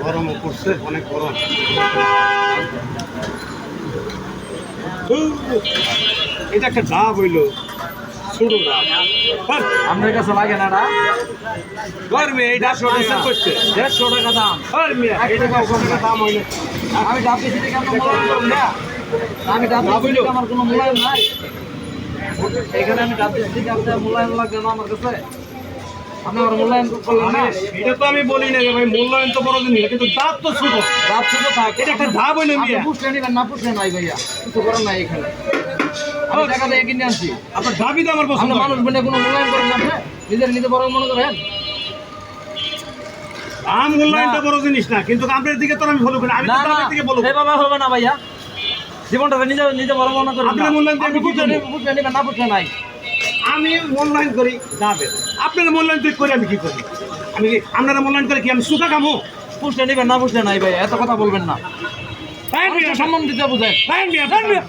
গরমও পড়ছে, অনেক গরম। এটা একটা ডাব হইলো, ছোট ডাব। আপনার কাছে লাগে না না? গরমে এই ডাব 150 টাকা দাম। এটা দাম হইলো। আমি ডাব বেশি থেকে আপনার মূল্যায়ন করুন না। আমি ডাব বেশি থেকে আমার কোনো মূল্যায়ন নাই। এখানে আমি ডাব বেশি থেকে আপনার মূল্যায়ন লাগবে না আমার কাছে। আপনি আমার মূল্যায়ন করলেন না। এটা তো আমি বলি না যে ভাই মূল্যায়ন তো বড় জিনিস, কিন্তু ডাব তো ছোট। ডাব ছোট থাক, এটা একটা ডাব হইলো আপনি মিয়া। পুষলে নিবেন না পুষলে নাই ভাইয়া, কিছু করার নাই এখানে। আমি টাকা দিয়ে কিনে আনছি। আপনার ডাবই তো আমার পছন্দ। আপনি মানুষ বলে কোনো মূল্যায়ন করেন না, আপনি নিজের নিজে বড় মনে করেন। দাম মূল্যায়নটা বড় জিনিস না, কিন্তু আপনার দিকে তো আমি বলবো না, আমি তো না না আপনার দিকে বলবো। সেভাবে হবে না ভাইয়া, জীবনটা নিজে নিজে বড় মনে করেন। আপনি মূল্যায়ন দিয়ে আমি কি করবো? পুষলে নিবেন না পুষলে নাই। আমি মূল্যায়ন করি ডাবের, আপনারা মূল্যায়ন তুই করে আমি কি করি? আমি কি আপনারা মূল্যায়ন করে কি আমি সুখা খামো? পুষলে নিবেন না পুষলে নাই ভাইয়া, এত কথা বলবেন না। তাই মিয়া, সম্মান দিতে বুঝেন। তাই মিয়া, তাই মিয়া।